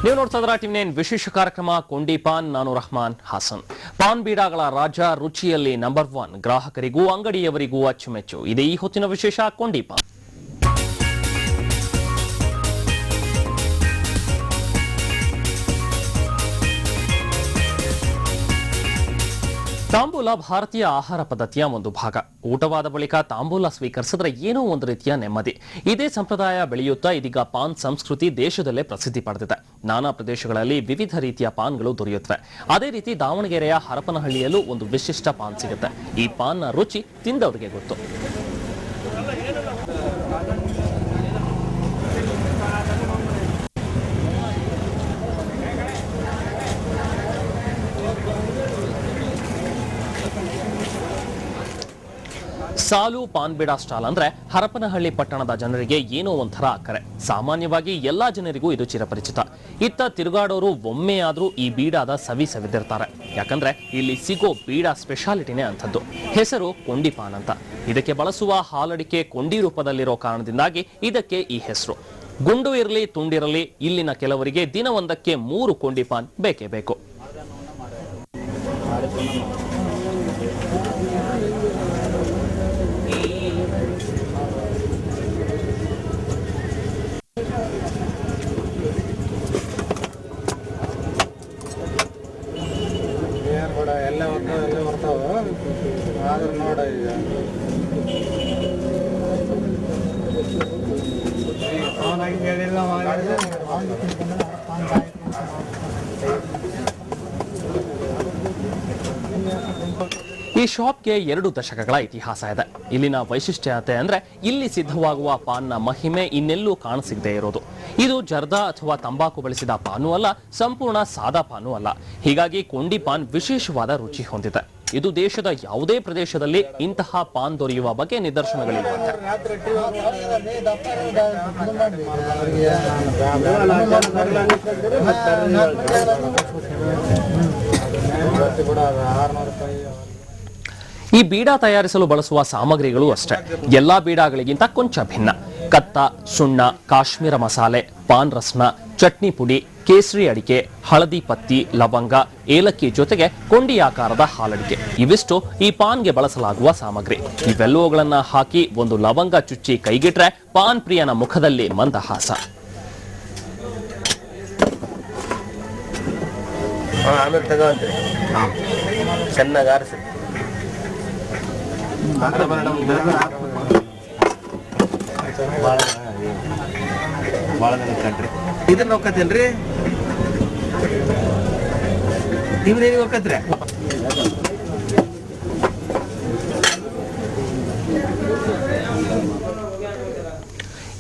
ನೀವು ನೋಡ್ತಾ ಇದ್ದೀರಾ ಟಿವಿ9 ವಿಶೇಷ ಕಾರ್ಯಕ್ರಮ ಕೊಂಡಿ ಪಾನ್. ನಾನು ರಹಮಾನ್ ಹಾಸನ್. ಪಾನ್ ಬೀಡಾಗಳ ರಾಜ, ರುಚಿಯಲ್ಲಿ ನಂಬರ್ 1, ಗ್ರಾಹಕರಿಗೂ ಅಂಗಡಿಯವರಿಗೂ ಅಚ್ಚುಮೆಚ್ಚು. ಇದೇ ಈ ಹೊತ್ತಿನ ವಿಶೇಷ ಕೊಂಡಿ ಪಾನ್. ತಾಂಬೂಲ ಭಾರತೀಯ ಆಹಾರ ಪದ್ಧತಿಯ ಒಂದು ಭಾಗ. ಊಟವಾದ ಬಳಿಕ ತಾಂಬೂಲ ಸ್ವೀಕರಿಸಿದ್ರೆ ಏನೋ ಒಂದು ರೀತಿಯ ನೆಮ್ಮದಿ. ಇದೇ ಸಂಪ್ರದಾಯ ಬೆಳೆಯುತ್ತಾ ಇದೀಗ ಪಾನ್ ಸಂಸ್ಕೃತಿ ದೇಶದಲ್ಲೇ ಪ್ರಸಿದ್ಧಿ ಪಡೆದಿದೆ. ನಾನಾ ಪ್ರದೇಶಗಳಲ್ಲಿ ವಿವಿಧ ರೀತಿಯ ಪಾನ್ಗಳು ದೊರೆಯುತ್ತವೆ. ಅದೇ ರೀತಿ ದಾವಣಗೆರೆಯ ಹರಪನಹಳ್ಳಿಯಲ್ಲೂ ಒಂದು ವಿಶಿಷ್ಟ ಪಾನ್ ಸಿಗುತ್ತೆ. ಈ ಪಾನ್ನ ರುಚಿ ತಿಂದವರಿಗೆ ಗೊತ್ತು. ಸಾಲು ಪಾನ್ ಬೀಡಾ ಸ್ಟಾಲ್ ಅಂದ್ರೆ ಹರಪನಹಳ್ಳಿ ಪಟ್ಟಣದ ಜನರಿಗೆ ಏನೋ ಒಂಥರ ಅಕ್ಕರೆ. ಸಾಮಾನ್ಯವಾಗಿ ಎಲ್ಲಾ ಜನರಿಗೂ ಇದು ಚಿರಪರಿಚಿತ. ಇತ್ತ ತಿರುಗಾಡೋರು ಒಮ್ಮೆ ಆದ್ರೂ ಈ ಬೀಡಾದ ಸವಿ ಸವಿದಿರ್ತಾರೆ. ಯಾಕಂದ್ರೆ ಇಲ್ಲಿ ಸಿಗೋ ಬೀಡಾ ಸ್ಪೆಷಾಲಿಟಿನೇ ಅಂಥದ್ದು. ಹೆಸರು ಕೊಂಡಿ ಪಾನ್ ಅಂತ. ಇದಕ್ಕೆ ಬಳಸುವ ಹಾಲಡಿಕೆ ಕೊಂಡಿ ರೂಪದಲ್ಲಿರೋ ಕಾರಣದಿಂದಾಗಿ ಇದಕ್ಕೆ ಈ ಹೆಸರು. ಗುಂಡು ಇರಲಿ ತುಂಡಿರಲಿ, ಇಲ್ಲಿನ ಕೆಲವರಿಗೆ ದಿನವೊಂದಕ್ಕೆ 3 ಕೊಂಡಿ ಪಾನ್ ಬೇಕೇ ಬೇಕು. ಈ ಶಾಪ್ಗೆ 2 ದಶಕಗಳ ಇತಿಹಾಸ ಇದೆ. ಇಲ್ಲಿನ ವೈಶಿಷ್ಟ್ಯತೆ ಅಂದ್ರೆ ಇಲ್ಲಿ ಸಿದ್ಧವಾಗುವ ಪಾನ್ನ ಮಹಿಮೆ ಇನ್ನೆಲ್ಲೂ ಕಾಣಸಿಗದೆ ಇರೋದು. ಇದು ಜರ್ದಾ ಅಥವಾ ತಂಬಾಕು ಬಳಸಿದ ಪಾನು ಅಲ್ಲ, ಸಂಪೂರ್ಣ ಸಾದಾ ಪಾನು ಅಲ್ಲ. ಹೀಗಾಗಿ ಕೊಂಡಿ ಪಾನ್ ವಿಶೇಷವಾದ ರುಚಿ ಹೊಂದಿದೆ. ಇದು ದೇಶದ ಯಾವುದೇ ಪ್ರದೇಶದಲ್ಲಿ ಇಂತಹ ಪಾನ್ ದೊರೆಯುವ ಬಗ್ಗೆ ನಿದರ್ಶನಗಳಿರುವಂತೆ. ಈ ಬೀಡಾ ತಯಾರಿಸಲು ಬಳಸುವ ಸಾಮಗ್ರಿಗಳು ಅಷ್ಟೇ ಎಲ್ಲಾ ಬೀಡಾಗಳಿಗಿಂತ ಕೊಂಚ ಭಿನ್ನ. ಕತ್ತ, ಸುಣ್ಣ, ಕಾಶ್ಮೀರ ಮಸಾಲೆ, ಪಾನ್ ರಸ್ನ, ಚಟ್ನಿ ಪುಡಿ, ಕೇಸರಿ ಅಡಿಕೆ, ಹಳದಿ ಪತ್ತಿ, ಲವಂಗ, ಏಲಕ್ಕಿ ಜೊತೆಗೆ ಕೊಂಡಿ ಆಕಾರದ ಹಾಲಡಿಕೆ ಇವಿಷ್ಟು ಈ ಪಾನ್ಗೆ ಬಳಸಲಾಗುವ ಸಾಮಗ್ರಿ. ಇವೆಲ್ಲವುಗಳನ್ನ ಹಾಕಿ ಒಂದು ಲವಂಗ ಚುಚ್ಚಿ ಕೈಗಿಟ್ರೆ ಪಾನ್ ಪ್ರಿಯನ ಮುಖದಲ್ಲಿ ಮಂದಹಾಸ. ಇದನ್ನ ಹೋಗತ್ತೇನ್ರಿ ನೀವೇನಿಗೆ ಹೋಗತ್ರಿ?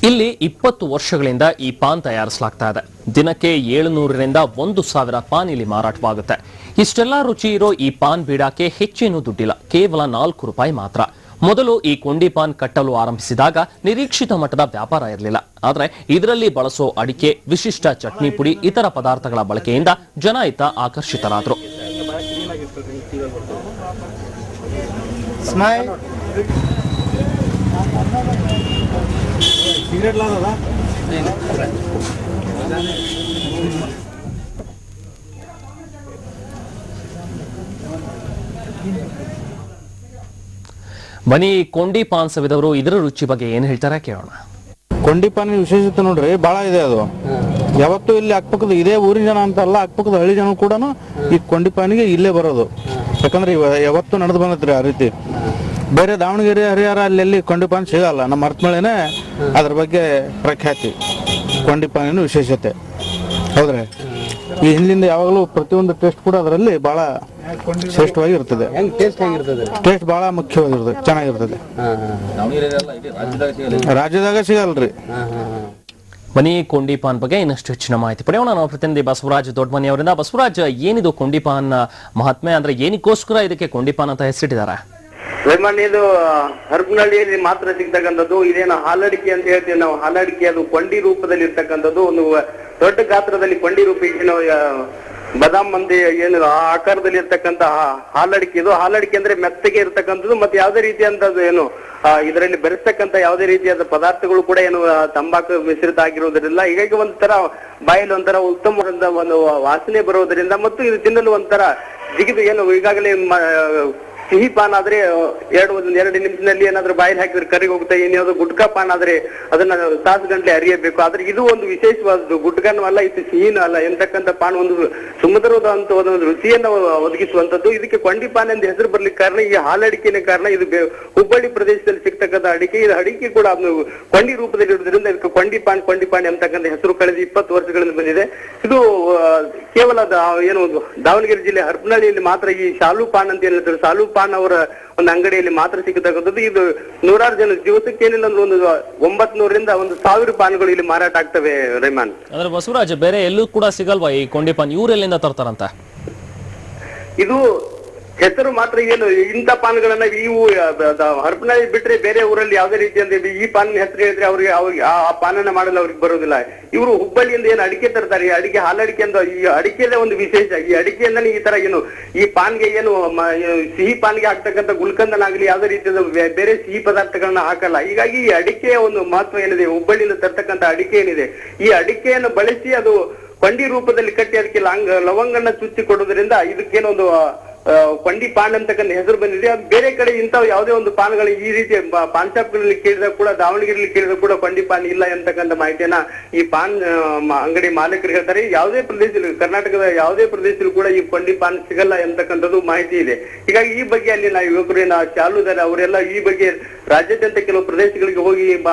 ಇಲ್ಲಿ 20 ವರ್ಷಗಳಿಂದ ಈ ಪಾನ್ ತಯಾರಿಸಲಾಗ್ತಾ ಇದೆ. ದಿನಕ್ಕೆ 700ರಿಂದ 1000 ಪಾನ್ ಇಲ್ಲಿ ಮಾರಾಟವಾಗುತ್ತೆ. ಇಷ್ಟೆಲ್ಲಾ ರುಚಿ ಇರೋ ಈ ಪಾನ್ ಬೀಡಾಕ್ಕೆ ಹೆಚ್ಚೇನು ದುಡ್ಡಿಲ್ಲ, ಕೇವಲ 4 ರೂಪಾಯಿ ಮಾತ್ರ. ಮೊದಲು ಈ ಕೊಂಡಿ ಪಾನ್ ಕಟ್ಟಲು ಆರಂಭಿಸಿದಾಗ ನಿರೀಕ್ಷಿತ ಮಟ್ಟದ ವ್ಯಾಪಾರ ಇರಲಿಲ್ಲ. ಆದರೆ ಇದರಲ್ಲಿ ಬಳಸೋ ಅಡಿಕೆ, ವಿಶಿಷ್ಟ ಚಟ್ನಿ ಪುಡಿ, ಇತರ ಪದಾರ್ಥಗಳ ಬಳಕೆಯಿಂದ ಜನ ಇತ್ತ ಆಕರ್ಷಿತರಾದರು. ಬನ್ನಿ ಕೊಂಡಿ ಪಾನ್ ಸವಿದವರು ಇದರ ರುಚಿ ಬಗ್ಗೆ ಏನ್ ಹೇಳ್ತಾರೆ ಕೇಳೋಣ. ಕೊಂಡಿ ಪಾನಿನ ವಿಶೇಷತೆ ನೋಡ್ರಿ ಬಹಳ ಇದೆ. ಅದು ಯಾವತ್ತು ಇಲ್ಲಿ ಅಕ್ಕಪಕ್ಕದ ಇದೇ ಊರಿನ ಜನ ಅಂತ ಅಲ್ಲ, ಅಕ್ಕಪಕ್ಕದ ಹಳ್ಳಿ ಜನ ಕೂಡ ಈ ಕೊಂಡಿ ಪಾನಿಗೆ ಇಲ್ಲೇ ಬರೋದು. ಯಾಕಂದ್ರೆ ಯಾವತ್ತು ನಡೆದು ಬಂದತ್ರಿ ಆ ರೀತಿ. ಬೇರೆ ದಾವಣಗೆರೆ, ಹರಿಹರ ಅಲ್ಲೆಲ್ಲಿ ಕೊಂಡಿ ಪಾನ್ ಸಿಗಲ್ಲ. ನಮ್ಮ ಮರ್ತಮೇಳೆನೆ ಅದ್ರ ಬಗ್ಗೆ ಪ್ರಖ್ಯಾತಿ. ಕೊಂಡಿ ಪಾನಿನ ವಿಶೇಷತೆ ಹೌದ್ರಿ. ಈ ಹಿಂದಿಂದ ಯಾವಾಗಲೂ ಪ್ರತಿಯೊಂದು ಟೇಸ್ಟ್ ಕೂಡ ಅದರಲ್ಲಿ ಬಹಳ ಶ್ರೇಷ್ಠವಾಗಿ ಇರ್ತದೆ. ಟೇಸ್ಟ್ ಬಹಳ ಮುಖ್ಯವಾಗಿರ್ತದೆ, ಚೆನ್ನಾಗಿರ್ತದೆ. ರಾಜ್ಯದಾಗ ಸಿಗಲ್ರಿ. ಬನ್ನಿ ಕೊಂಡಿ ಪಾನ್ ಬಗ್ಗೆ ಇನ್ನಷ್ಟು ಹೆಚ್ಚಿನ ಮಾಹಿತಿ ಪಡೆಯೋಣ. ನಾವು ಪ್ರತಿನಿಧಿ ಬಸವರಾಜ್ ದೊಡ್ಡಮನಿ ಅವರಿಂದ. ಬಸವರಾಜ್, ಏನಿದು ಕೊಂಡಿ ಪಾನ್ ಮಹಾತ್ಮೆ? ಅಂದ್ರೆ ಏನಕ್ಕೋಸ್ಕರ ಇದಕ್ಕೆ ಕೊಂಡಿ ಪಾನ್ ಅಂತ ಹೆಸರಿಟ್ಟಿದ್ದಾರೆ? ಇದು ಹರಪನಹಳ್ಳಿಯಲ್ಲಿ ಮಾತ್ರ ಸಿಗ್ತಕ್ಕಂಥದ್ದು. ಇದೇನು ಹಾಲಡಿಕೆ ಅಂತ ಹೇಳ್ತೀವಿ ನಾವು. ಹಾಲಡಿಕೆ ಅದು ಕೊಂಡಿ ರೂಪದಲ್ಲಿ ಇರ್ತಕ್ಕಂಥದ್ದು. ಒಂದು ದೊಡ್ಡ ಗಾತ್ರದಲ್ಲಿ ಕೊಂಡಿ ರೂಪ ಬದಾಮ್ ಮಂದಿ ಏನು ಆ ಆಕಾರದಲ್ಲಿ ಇರ್ತಕ್ಕಂತ ಹಾಲಡಿಕೆ. ಇದು ಹಾಲಡಿಕೆ ಅಂದ್ರೆ ಮೆತ್ತಗೆ ಇರ್ತಕ್ಕಂಥದ್ದು. ಮತ್ತೆ ಯಾವುದೇ ರೀತಿಯಂತದ್ದು ಏನು ಇದರಲ್ಲಿ ಬೆರೆಸ್ತಕ್ಕಂತ ಯಾವುದೇ ರೀತಿಯಾದ ಪದಾರ್ಥಗಳು ಕೂಡ ಏನು ತಂಬಾಕು ಮಿಶ್ರಿತ ಆಗಿರುವುದರಿಂದ ಹೀಗಾಗಿ ಒಂಥರ ಬಾಯಲ್ಲಿ ಒಂಥರ ಉತ್ತಮವಾದ ಒಂದು ವಾಸನೆ ಬರುವುದರಿಂದ ಮತ್ತು ಇದು ತಿನ್ನಲು ಒಂಥರ ಜಿಗಿದು ಏನು ಈಗಾಗಲೇ ಸಿಹಿ ಪಾನ್ ಆದ್ರೆ ಎರಡು ನಿಮಿಷದಲ್ಲಿ ಏನಾದ್ರೂ ಬಾಯಲ್ಲಿ ಹಾಕಿದ್ರೆ ಕರಿಗೆ ಹೋಗುತ್ತೆ. ಏನಾದ್ರು ಗುಟ್ಕಾ ಪಾನ್ ಆದ್ರೆ ಅದನ್ನ ತಾಸು ಗಂಟೆ ಅರಿಯಬೇಕು. ಆದ್ರೆ ಇದು ಒಂದು ವಿಶೇಷವಾದದ್ದು, ಗುಟ್ಕಾನು ಅಲ್ಲ, ಇದು ಸಿಹಿನೂ ಅಲ್ಲ ಎಂತಕ್ಕಂಥ ಪಾನ್ ಒಂದು ಸುಮಧುರವಾದಂತ ಒಂದು ರುಚಿಯನ್ನು ಒದಗಿಸುವಂತದ್ದು. ಇದಕ್ಕೆ ಕೊಂಡಿ ಪಾನ್ ಎಂದು ಹೆಸರು ಬರ್ಲಿಕ್ಕೆ ಕಾರಣ ಈ ಹಾಲಡಿಕೆನೇ ಕಾರಣ. ಇದು ಹುಬ್ಬಳ್ಳಿ ಪ್ರದೇಶದಲ್ಲಿ ಸಿಗ್ತಕ್ಕಂಥ ಅಡಿಕೆ. ಇದು ಅಡಿಕೆ ಕೂಡ ಕೊಂಡಿ ರೂಪದಲ್ಲಿ ಇರುವುದರಿಂದ ಇದಕ್ಕೆ ಕೊಂಡಿ ಪಾನ್ ಎಂತಕ್ಕಂಥ ಹೆಸರು ಕಳೆದ 20 ವರ್ಷಗಳಿಂದ ಬಂದಿದೆ. ಇದು ಕೇವಲ ಏನು ದಾವಣಗೆರೆ ಜಿಲ್ಲೆ ಹರಪನಹಳ್ಳಿಯಲ್ಲಿ ಮಾತ್ರ ಈ ಶಾಲು ಪಾನ್ ಅಂತ ಹೇಳ್ತಾರೆ. ಶಾಲು ಪಾನ್ ಅವರ ಒಂದು ಅಂಗಡಿಯಲ್ಲಿ ಮಾತ್ರ ಸಿಗತಕ್ಕಂಥದ್ದು. ಇದು ನೂರಾರು ಜನ ದಿವಸಕ್ಕೆ ಏನಿಲ್ಲ ಅಂದ್ರೆ ಒಂದು 900ರಿಂದ 1000 ಪಾನ್ಗಳು ಇಲ್ಲಿ ಮಾರಾಟ ಆಗ್ತವೆ. ರೆಹಮಾನ್, ಅಂದ್ರೆ ಬಸವರಾಜ್, ಬೇರೆ ಎಲ್ಲೂ ಕೂಡ ಸಿಗಲ್ವಾ ಈ ಕೊಂಡಿ ಪಾನ್? ಇವರೆಲ್ಲಿಂದ ತರ್ತಾರಂತ? ಇದು ಹೆಸರು ಮಾತ್ರ ಏನು ಇಂಥ ಪಾನ್ಗಳನ್ನ ಇವು ಹರಪನಹಳ್ಳಿ ಬಿಟ್ರೆ ಬೇರೆ ಊರಲ್ಲಿ ಯಾವುದೇ ರೀತಿಯಿಂದ ಈ ಪಾನ್ ಹೆಸರು ಹೇಳಿದ್ರೆ ಅವ್ರಿಗೆ ಆ ಪಾನನ್ನ ಮಾಡಲು ಅವ್ರಿಗೆ ಬರೋದಿಲ್ಲ. ಇವರು ಹುಬ್ಬಳ್ಳಿಯಿಂದ ಏನು ಅಡಿಕೆ ತರ್ತಾರೆ, ಈ ಅಡಿಕೆ ಹಾಲಡಿಕೆ ಅಂತ, ಈ ಅಡಿಕೆಯಲ್ಲೇ ಒಂದು ವಿಶೇಷ. ಈ ಅಡಿಕೆಯಿಂದನೇ ಈ ತರ ಏನು ಈ ಪಾನ್ಗೆ ಏನು ಸಿಹಿ ಪಾನ್ಗೆ ಹಾಕ್ತಕ್ಕಂಥ ಗುಲ್ಕಂದನಾಗ್ಲಿ ಯಾವುದೇ ರೀತಿಯ ಬೇರೆ ಸಿಹಿ ಪದಾರ್ಥಗಳನ್ನ ಹಾಕಲ್ಲ. ಹೀಗಾಗಿ ಈ ಅಡಿಕೆಯ ಒಂದು ಮಹತ್ವ ಏನಿದೆ, ಹುಬ್ಬಳ್ಳಿಯಿಂದ ತರ್ತಕ್ಕಂಥ ಅಡಿಕೆ ಏನಿದೆ, ಈ ಅಡಿಕೆಯನ್ನು ಬಳಸಿ ಅದು ಕೊಂಡಿ ರೂಪದಲ್ಲಿ ಕಟ್ಟಿ ಅದಕ್ಕೆ ಲವಂಗನ್ನ ಚುಚ್ಚಿ ಕೊಡುವುದರಿಂದ ಇದಕ್ಕೇನೊಂದು ಕೊಂಡಿ ಪಾನ್ ಅಂತಕ್ಕಂಥ ಹೆಸರು ಬಂದಿದೆ. ಅದು ಬೇರೆ ಕಡೆ ಇಂಥ ಯಾವುದೇ ಒಂದು ಪಾನ್ಗಳು ಈ ರೀತಿಯ ಪಾನ್ ಶಾಪ್ಗಳಲ್ಲಿ ಕೇಳಿದಾಗ ಕೂಡ, ದಾವಣಗೆರೆಯಲ್ಲಿ ಕೇಳಿದಾಗ ಕೂಡ ಕೊಂಡಿ ಪಾನ್ ಇಲ್ಲ ಎಂತಕ್ಕಂಥ ಮಾಹಿತಿಯನ್ನ ಈ ಪಾನ್ ಅಂಗಡಿ ಮಾಲೀಕರು ಹೇಳ್ತಾರೆ. ಯಾವುದೇ ಪ್ರದೇಶದಲ್ಲಿ, ಕರ್ನಾಟಕದ ಯಾವುದೇ ಪ್ರದೇಶದಲ್ಲಿ ಕೂಡ ಈ ಕೊಂಡಿ ಪಾನ್ ಸಿಗಲ್ಲ ಎಂತಕ್ಕಂಥದ್ದು ಮಾಹಿತಿ ಇದೆ. ಹೀಗಾಗಿ ಈ ಬಗ್ಗೆ ಅಲ್ಲಿ ನಾವು ಯುವಕರು ಚಾಲುದಾರ ಅವರೆಲ್ಲ ಈ ಬಗ್ಗೆ ರಾಜ್ಯಾದ್ಯಂತ ಕೆಲವು ಪ್ರದೇಶಗಳಿಗೆ ಹೋಗಿ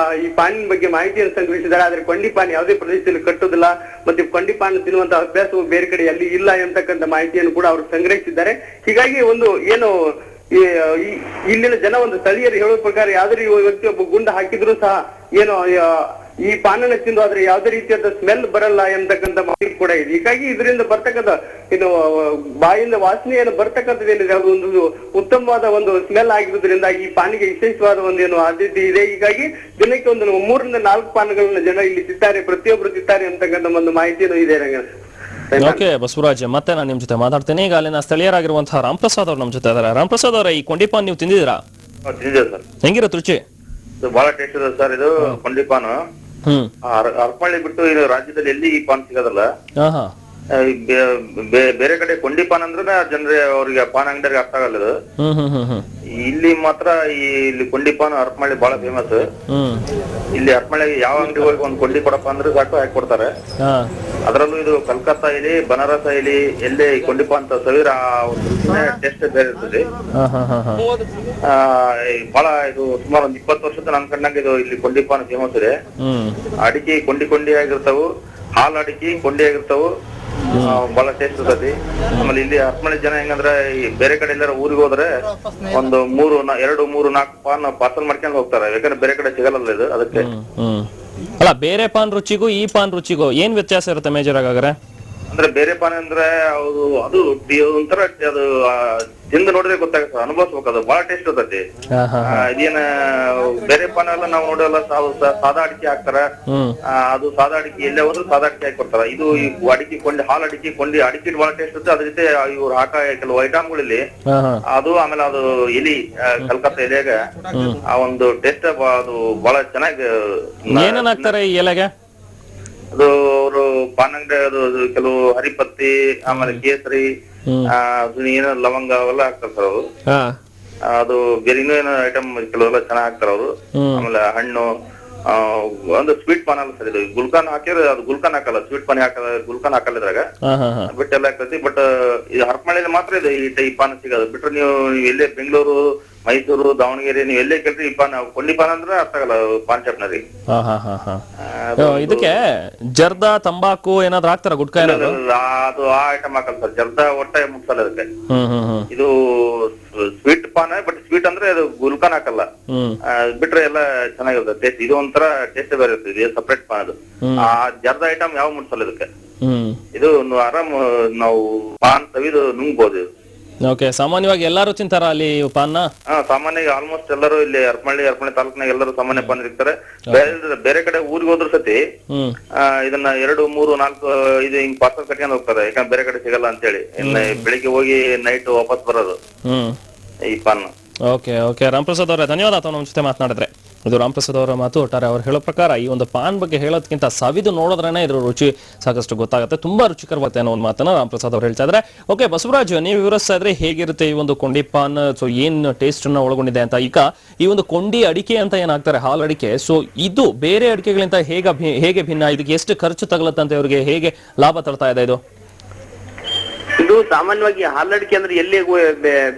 ಈ ಪಾನಿನ ಬಗ್ಗೆ ಮಾಹಿತಿಯನ್ನು ಸಂಗ್ರಹಿಸಿದ್ದಾರೆ. ಆದ್ರೆ ಕೊಂಡಿ ಪಾನ್ ಯಾವುದೇ ಪ್ರದೇಶದಲ್ಲಿ ಕಟ್ಟುವುದಿಲ್ಲ, ಮತ್ತೆ ಕೊಂಡಿ ಪಾನ್ ತಿನ್ನುವಂತಹ ಅಭ್ಯಾಸವು ಬೇರೆ ಕಡೆ ಅಲ್ಲಿ ಇಲ್ಲ ಎಂತಕ್ಕಂಥ ಮಾಹಿತಿಯನ್ನು ಕೂಡ ಅವರು ಸಂಗ್ರಹಿಸಿದ್ದಾರೆ. ಹೀಗಾಗಿ ಒಂದು ಏನು ಇಲ್ಲಿನ ಜನ ಒಂದು ಸ್ಥಳೀಯರು ಹೇಳುವ ಪ್ರಕಾರ ಯಾವ್ದೇ ವ್ಯಕ್ತಿ ಒಬ್ಬ ಗುಂಡ ಹಾಕಿದ್ರು ಸಹ ಏನು ಈ ಪಾನನ್ನ ತಿಂದು ಆದ್ರೆ ಯಾವುದೇ ರೀತಿಯಾದ ಸ್ಮೆಲ್ ಬರಲ್ಲ ಎಂತಕ್ಕಂಥ ಮಾಹಿತಿ ಕೂಡ ಇದೆ. ಹೀಗಾಗಿ ಇದರಿಂದ ಬರ್ತಕ್ಕಂಥ ಇದು ಬಾಯಿಂದ ವಾಸನೆಯನ್ನು ಬರ್ತಕ್ಕಂಥದ್ದು ಏನಿದೆ ಅದು ಒಂದು ಉತ್ತಮವಾದ ಒಂದು ಸ್ಮೆಲ್ ಆಗಿರುವುದರಿಂದ ಈ ಪಾನಿಗೆ ವಿಶೇಷವಾದ ಒಂದು ಏನು ಆದ್ಯತೆ ಇದೆ. ಹೀಗಾಗಿ ದಿನಕ್ಕೆ ಒಂದು 3ರಿಂದ 4 ಪಾನಗಳನ್ನ ಜನ ಇಲ್ಲಿ ತಿಂತಾರೆ, ಪ್ರತಿಯೊಬ್ಬರು ತಿಂತಾರೆ ಅಂತಕ್ಕಂಥ ಒಂದು ಮಾಹಿತಿನೂ ಇದೆ. ಓಕೆ ಬಸವರಾಜ್, ಮತ್ತೆ ನಾನು ನಿಮ್ ಜೊತೆ ಮಾತಾಡ್ತೇನೆ. ಈಗ ಅಲ್ಲಿನ ಸ್ಥಳೀಯರಾಗಿರುವಂತಹ ರಾಮಪ್ರಸಾದ್ ಅವ್ರು ನಮ್ ಜೊತೆ ಇದಾರೆ. ರಾಮಪ್ರಸಾದ್ ಅವರ ಈ ಕೊಂಡಿ ಪಾನ್ ನೀವು ತಿಂದಿದ್ದೀರಾ? ಹೆಂಗಿರುತ್ತೆ ರುಚಿ? ಬಹಳ ಟೇಸ್ಟ್ ಇದೆ ಸರ್. ಇದು ಕೊಂಡಿ ಪಾನ್ ಹರಪನಹಳ್ಳಿ ಬಿಟ್ಟು ಇದು ರಾಜ್ಯದಲ್ಲಿ ಎಲ್ಲಿ ಈ ಪಾನ್ ಸಿಗೋದಲ್ಲ. ಬೇರೆ ಕಡೆ ಕೊಂಡಿ ಪಾನ್ ಅಂದ್ರೆ ಜನರೇ ಅವ್ರಿಗೆ ಪಾನ್ ಅಂಗಡಿಗೆ ಅರ್ಥ ಆಗಲ್ಲ. ಇದು ಇಲ್ಲಿ ಮಾತ್ರ ಇಲ್ಲಿ ಕೊಂಡಿ ಪಾನ್ ಹರಪನಹಳ್ಳಿ ಬಹಳ ಫೇಮಸ್. ಇಲ್ಲಿ ಹರಪನಹಳ್ಳಿ ಯಾವ ಅಂಗಡಿ ಹೋಗಿ ಒಂದ್ ಕೊಂಡಿ ಕೊಡಪ್ಪ ಅಂದ್ರೆ ಸಾಕು ಹಾಕಿ ಕೊಡ್ತಾರೆ. ಅದರಲ್ಲೂ ಇದು ಕಲ್ಕತ್ತಾ ಇಲ್ಲಿ, ಬನಾರಸ್ ಇಲ್ಲಿ, ಎಲ್ಲೇ ಕೊಂಡಿ ಪಾನ್ ಸವಿರ ಟೇಸ್ಟ್ ಬೇರೆ ಇರ್ತದೆ. ಬಹಳ ಇದು ಸುಮಾರು ಒಂದು 20 ವರ್ಷದ ನನ್ ಕಂಡಂಗೆ ಇದು ಇಲ್ಲಿ ಕೊಂಡಿ ಪಾನ್ ಫೇಮಸ್ ಇದೆ. ಅಡಿಕೆ ಕೊಂಡಿ ಆಗಿರ್ತಾವು, ಹಾಲು ಅಡಿಕೆ ಕೊಂಡಿ ಆಗಿರ್ತಾವು, ಬಹಳ ಟೇಸ್ಟ್ ಇರ್ತದೆ. ಆಮೇಲೆ ಇಲ್ಲಿ ಹರಪನಹಳ್ಳಿ ಜನ ಹೆಂಗಂದ್ರೆ ಬೇರೆ ಕಡೆ ಎಲ್ಲಾರ ಊರಿಗೆ ಹೋದ್ರೆ ಒಂದು 2-3-4 ಪಾನ್ ಪಾರ್ಸಲ್ ಮಾಡ್ಕೊಂಡು ಹೋಗ್ತಾರೆ. ಯಾಕಂದ್ರೆ ಬೇರೆ ಕಡೆ ಸಿಗಲ್ಲ ಇದು. ಅದಕ್ಕೆ ಅಲ್ಲ, ಬೇರೆ ಪಾನ್ ರುಚಿಗೂ ಈ ಪಾನ್ ರುಚಿಗೂ ಏನ್ ವ್ಯತ್ಯಾಸ ಇರುತ್ತೆ ಮೇಜರ್ ಆಗಾದ್ರೆ? ಅಂದ್ರೆ ಬೇರೆ ಪಾನ್ ಅಂದ್ರೆ ಅದು ಒಂಥರ ಅದು ತಿಂದು ನೋಡಿದ್ರೆ ಗೊತ್ತಾಗುತ್ತೆ, ಅನುಭವಿಸ್ಬೇಕು. ಅದು ಬಹಳ ಟೇಸ್ಟ್ ಇರ್ತೈತಿ. ಇದೇನ ಬೇರೆ ಪಾನ್ ಎಲ್ಲ ನಾವು ನೋಡಲ್ಲ, ಸಾದಾ ಅಡಿಕೆ ಹಾಕ್ತಾರ. ಅದು ಸಾದಾ ಅಡಿಕೆ ಎಲ್ಲೇ ಹೋದ್ರು ಸಾದಾ ಅಡಿಕೆ ಹಾಕಿ ಕೊಡ್ತಾರ. ಇದು ಅಡಿಕೆ ಕೊಂಡಿ, ಹಾಲು ಅಡಿಕೆ ಕೊಂಡಿ ಅಡಿಕೆ ಬಹಳ ಟೇಸ್ಟ್ ಇರುತ್ತೆ. ಅದ್ರ ಜೊತೆ ಇವ್ರು ಹಾಕ ಕೆಲವು ಐಟಮ್ಗಳಲ್ಲಿ ಅದು, ಆಮೇಲೆ ಅದು ಎಲಿ ಕಲ್ಕತ್ತಾ ಎಲೆಯಾಗ ಆ ಒಂದು ಟೇಸ್ಟ್ ಅದು ಬಹಳ ಚೆನ್ನಾಗಿ. ಏನೇನ್ ಹಾಕ್ತಾರೆ ಈ ಎಲೆಗೆ? ಅದು ಅವರು ಪಾನ್ ಅಂಗಡಿ ಅದು ಕೆಲವು ಹರಿಪತ್ತಿ, ಆಮೇಲೆ ಕೇಸರಿ, ಏನೋ ಲವಂಗ ಅವೆಲ್ಲ ಹಾಕ್ತಾರ ಸರ್ ಅವರು. ಅದು ಬೇರೆ ಇನ್ನೂ ಏನೋ ಐಟಮ್ ಕೆಲವೆಲ್ಲ ಚೆನ್ನಾಗಿ ಹಾಕ್ತಾರ ಅವರು. ಆಮೇಲೆ ಹಣ್ಣು, ಒಂದು ಸ್ವೀಟ್ ಪಾನ್ ಅಲ್ಲ ಸರ್ ಇದು. ಗುಲ್ಕಾನ್ ಹಾಕಿದ್ರೆ ಅದು ಗುಲ್ಕಾನ್ ಹಾಕಲ್ಲ, ಸ್ವೀಟ್ ಪಾನ್ ಗುಲ್ಕಾನ್ ಹಾಕಲ್ಲ ಇದ್ರಾಗ, ಬಿಟ್ಟೆಲ್ಲ ಆಗ್ತೈತಿ. ಬಟ್ ಇದು ಹರಪನಹಳ್ಳಿಯಲ್ಲಿ ಮಾತ್ರ ಇದೆ ಈ ಪಾನ್ ಸಿಗೋದು. ಬಿಟ್ರೆ ನೀವು ಎಲ್ಲೇ ಬೆಂಗಳೂರು, ಮೈಸೂರು, ದಾವಣಗೆರೆ ನೀವು ಎಲ್ಲೇ ಕೇಳ್ರಿ ಈ ಪಾನ್ ಕೊಂಡಿ ಪಾನ್ ಅಂದ್ರೆ ಅರ್ಥ ಆಗಲ್ಲ ಪಾನ್ ಶಾಪ್ನಲ್ಲಿ. ಇದಕ್ಕೆ ಜರ್ದಾ, ತಂಬಾಕು ಏನಾದ್ರು ಹಾಕ್ತಾರ? ಗುಟ್ಕಾ ಏನಾದ್ರು? ಅದು ಆ ಐಟಮ್ ಹಾಕಲ್ಲ ಸರ್. ಜರ್ದಾ ಒಟ್ಟೆ ಮುಟ್ಸಲ್ಲ ಅದಕ್ಕೆ. ಇದು ಸ್ವೀಟ್ ಪಾನ್, ಬಟ್ ಸ್ವೀಟ್ ಅಂದ್ರೆ ಅದು ಗುಲ್ಕಾನ್ ಹಾಕಲ್ಲ. ಬಿಟ್ರೆ ಎಲ್ಲ ಚೆನ್ನಾಗಿರುತ್ತೆ ಟೇಸ್ಟ್. ಇದು ಒಂಥರ ಟೇಸ್ಟ್ ಬೇರೆ ಇರ್ತದೆ. ಇದು ಸಪ್ರೇಟ್ ಪಾನ್. ಅದು ಆ ಜರ್ದಾ ಐಟಮ್ ಯಾವ ಮುಟ್ಸಲ್ಲ ಇದಕ್ಕೆ. ಇದು ಆರಾಮ್ ನಾವು ಪಾನ್ ಸವಿದು ನುಂಗ್ಬೋದು. ಓಕೆ, ಸಾಮಾನ್ಯವಾಗಿ ಎಲ್ಲಾರು ತಿಂತಾರ ಅಲ್ಲಿ ಪಾನ್ನ? ಸಾಮಾನ್ಯ ಆಲ್ಮೋಸ್ಟ್ ಎಲ್ಲರೂ ಇಲ್ಲಿ ಹರಪನಹಳ್ಳಿ ತಾಲೂಕಿನಾಗ ಎಲ್ಲರೂ ಸಾಮಾನ್ಯ ಪಾನ್ ಇರ್ತಾರೆ. ಬೇರೆ ಕಡೆ ಊರಿಗೆ ಹೋದ್ರ ಸತಿ ಇದನ್ನ 2-3-4 ಹಿಂಗ್ ಪಾರ್ಸಲ್ ಕಟ್ಕೊಂಡ್ ಹೋಗ್ತಾರೆ. ಯಾಕಂದ್ರೆ ಬೇರೆ ಕಡೆ ಸಿಗಲ್ಲ ಅಂತ ಹೇಳಿ. ಬೆಳಿಗ್ಗೆ ಹೋಗಿ ನೈಟ್ ವಾಪಸ್ ಬರೋದು ಈ ಪಾನ್. ಓಕೆ ಓಕೆ ರಾಮಪ್ರಸಾದ್ ಅವರೇ ಧನ್ಯವಾದ ಅಥವಾ ನಮ್ಮ ಜೊತೆ ಮಾತನಾಡಿದ್ರೆ. ಇದು ರಾಮಪ್ರಸಾದ್ ಅವರ ಮಾತು. ಒಟ್ಟಾರೆ ಅವ್ರು ಹೇಳೋ ಪ್ರಕಾರ ಈ ಒಂದು ಪಾನ್ ಬಗ್ಗೆ ಹೇಳೋದಕ್ಕಿಂತ ಸವಿದು ನೋಡಿದ್ರೇನೆ ಇದ್ರ ರುಚಿ ಸಾಕಷ್ಟು ಗೊತ್ತಾಗುತ್ತೆ, ತುಂಬಾ ರುಚಿಕರವಾಗುತ್ತೆ ಅನ್ನೋ ಒಂದು ಮಾತನ್ನ ರಾಮಪ್ರಸಾದ್ ಅವ್ರು ಹೇಳ್ತಾ ಇದ್ರೆ. ಓಕೆ ಬಸವರಾಜ್, ನೀವು ವಿವರಿಸ್ತಾ ಇದ್ರೆ ಹೇಗಿರುತ್ತೆ ಈ ಒಂದು ಕೊಂಡಿ ಪಾನ್, ಸೊ ಏನ್ ಟೇಸ್ಟ್ ಅನ್ನ ಒಳಗೊಂಡಿದೆ ಅಂತ. ಈಗ ಈ ಒಂದು ಕೊಂಡಿ ಅಡಿಕೆ ಅಂತ ಏನಾಗ್ತಾರೆ ಹಾಲ್ ಅಡಿಕೆ, ಸೊ ಇದು ಬೇರೆ ಅಡಿಕೆಗಳಿಂದ ಹೇಗೆ ಭಿನ್ನ, ಇದಕ್ಕೆ ಎಷ್ಟು ಖರ್ಚು ತಗಲತ್ತಂತೆ, ಅವರಿಗೆ ಹೇಗೆ ಲಾಭ ತರ್ತಾ ಇದೆ ಇದು? ಇದು ಸಾಮಾನ್ಯವಾಗಿ ಹಾಲಡಿಕೆ ಅಂದ್ರೆ ಎಲ್ಲಿ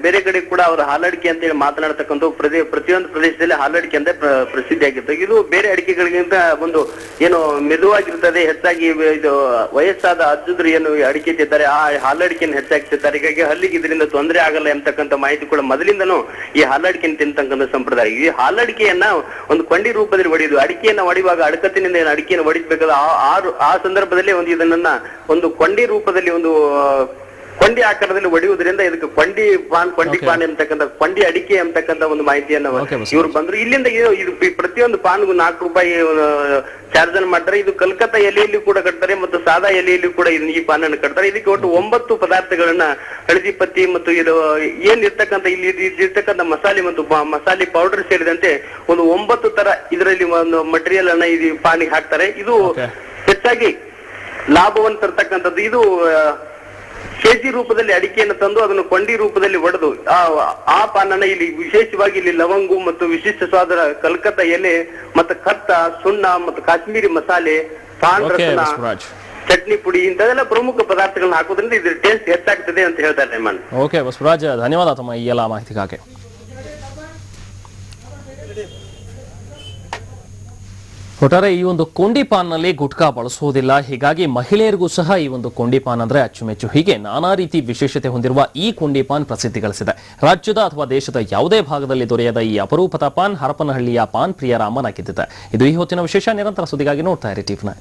ಬೇರೆ ಕಡೆ ಕೂಡ ಅವರು ಹಾಲಡಿಕೆ ಅಂತ ಹೇಳಿ ಮಾತನಾಡ್ತಕ್ಕಂಥ ಪ್ರತಿಯೊಂದು ಪ್ರದೇಶದಲ್ಲಿ ಹಾಲಡಿಕೆ ಅಂತ ಪ್ರಸಿದ್ಧಿ ಆಗಿರ್ತದೆ. ಇದು ಬೇರೆ ಅಡಿಕೆಗಳಿಗಿಂತ ಒಂದು ಏನು ಮೆದುವಾಗಿರ್ತದೆ, ಹೆಚ್ಚಾಗಿ ಇದು ವಯಸ್ಸಾದ ಅಜ್ಜದ್ರು ಏನು ಅಡಿಕೆ ತಿಂತಾರೆ ಆ ಹಾಲಡಿಕೆಯನ್ನು ಹೆಚ್ಚಾಗಿ ತಿಂತಾರೆ. ಹೀಗಾಗಿ ಹಲ್ಲಿಗೆ ಇದರಿಂದ ತೊಂದರೆ ಆಗಲ್ಲ ಎಂಬತಕ್ಕಂಥ ಮಾಹಿತಿ ಕೂಡ ಮೊದಲಿಂದನೂ ಈ ಹಾಲಡಿಕೆಯನ್ನು ತಿಂತಕ್ಕಂಥ ಸಂಪ್ರದಾಯ. ಈ ಹಾಲಡಿಕೆಯನ್ನ ಒಂದು ಕೊಂಡಿ ರೂಪದಲ್ಲಿ ಹೊಡೆಯುದು, ಅಡಿಕೆಯನ್ನ ಹೊಡೆಯುವಾಗ ಅಡಕತ್ತಿನಿಂದ ಏನು ಅಡಿಕೆಯನ್ನು ಹೊಡಿಬೇಕಾದ ಆ ಸಂದರ್ಭದಲ್ಲಿ ಒಂದು ಇದನ್ನ ಒಂದು ಕೊಂಡಿ ರೂಪದಲ್ಲಿ ಒಂದು ಕೊಂಡಿ ಆಕಾರದಲ್ಲಿ ಹೊಡೆಯುವುದರಿಂದ ಇದಕ್ಕೆ ಕೊಂಡಿ ಪಾನ್ ಎಂಬತಕ್ಕಂಥ ಕೊಂಡಿ ಅಡಿಕೆ ಎಂಬತಕ್ಕಂಥ ಒಂದು ಮಾಹಿತಿಯನ್ನು ಇವ್ರು ಬಂದ್ರು. ಇಲ್ಲಿಂದ ಇದು ಪ್ರತಿಯೊಂದು ಪಾನ್ಗೂ 4 ರೂಪಾಯಿ ಚಾರ್ಜ್ ಅನ್ನು ಮಾಡ್ತಾರೆ. ಇದು ಕಲ್ಕತ್ತಾ ಎಲೆಯಲ್ಲಿ ಕೂಡ ಕಟ್ತಾರೆ ಮತ್ತು ಸಾದಾ ಎಲೆಯಲ್ಲಿ ಕೂಡ ಈ ಪಾನನ್ನು ಕಟ್ತಾರೆ. ಇದಕ್ಕೆ ಒಟ್ಟು 9 ಪದಾರ್ಥಗಳನ್ನ ಹಳದಿ ಪತ್ತಿ ಮತ್ತು ಇದು ಏನ್ ಇರ್ತಕ್ಕಂಥ ಇಲ್ಲಿ ಇರ್ತಕ್ಕಂಥ ಮಸಾಲೆ ಮತ್ತು ಮಸಾಲೆ ಪೌಡರ್ ಸೇರಿದಂತೆ ಒಂದು 9 ತರ ಇದರಲ್ಲಿ ಒಂದು ಮಟೀರಿಯಲ್ ಅನ್ನ ಇದು ಪಾನಿಗೆ ಹಾಕ್ತಾರೆ. ಇದು ಹೆಚ್ಚಾಗಿ ಲಾಭವನ್ನು ತರ್ತಕ್ಕಂಥದ್ದು. ಇದು ಕೆಜಿ ರೂಪದಲ್ಲಿ ಅಡಿಕೆಯನ್ನು ತಂದು ಅದನ್ನು ಕೊಂಡಿ ರೂಪದಲ್ಲಿ ಒಡೆದು ಆ ಪಾನನ್ನ ಇಲ್ಲಿ ವಿಶೇಷವಾಗಿ ಇಲ್ಲಿ ಲವಂಗು ಮತ್ತು ವಿಶಿಷ್ಟ ಸ್ವಾದರ ಕಲ್ಕತ್ತಾ ಎಲೆ ಮತ್ತು ಕತ್ತ, ಸುಣ್ಣ ಮತ್ತು ಕಾಶ್ಮೀರಿ ಮಸಾಲೆ, ಪಾನ್ ರಸನ, ಚಟ್ನಿ ಪುಡಿ ಇಂಥದೆಲ್ಲ ಪ್ರಮುಖ ಪದಾರ್ಥಗಳನ್ನ ಹಾಕೋದ್ರಿಂದ ಇದ್ರ ಟೇಸ್ಟ್ ಹೆಚ್ಚಾಗ್ತದೆ ಅಂತ ಹೇಳ್ತಾರೆ ಮನ್. ಓಕೆ ಬಸವರಾಜ್, ಧನ್ಯವಾದ ತಮ್ಮ ಈ ಎಲ್ಲ ಮಾಹಿತಿಗಾಗಿ. ಒಟ್ಟಾರೆ ಈ ಒಂದು ಕೊಂಡಿ ಪಾನ್ನಲ್ಲಿ ಗುಟ್ಕಾ ಬಳಸುವುದಿಲ್ಲ, ಹೀಗಾಗಿ ಮಹಿಳೆಯರಿಗೂ ಸಹ ಈ ಒಂದು ಕೊಂಡಿ ಪಾನ್ ಅಂದ್ರೆ ಅಚ್ಚುಮೆಚ್ಚು. ಹೀಗೆ ನಾನಾ ರೀತಿ ವಿಶೇಷತೆ ಹೊಂದಿರುವ ಈ ಕೊಂಡಿ ಪಾನ್ ಪ್ರಸಿದ್ಧಿ ಗಳಿಸಿದೆ. ರಾಜ್ಯದ ಅಥವಾ ದೇಶದ ಯಾವುದೇ ಭಾಗದಲ್ಲಿ ದೊರೆಯದ ಈ ಅಪರೂಪದ ಪಾನ್ ಹರಪನಹಳ್ಳಿಯ ಪಾನ್ ಪ್ರಿಯರ ಅಮ್ಮನಾಗಿದ್ದಿದೆ. ಇದು ಈ ಹೊತ್ತಿನ ವಿಶೇಷ. ನಿರಂತರ ಸುದ್ದಿಗಾಗಿ ನೋಡ್ತಾ ಇರಿ ಟಿವಿ9.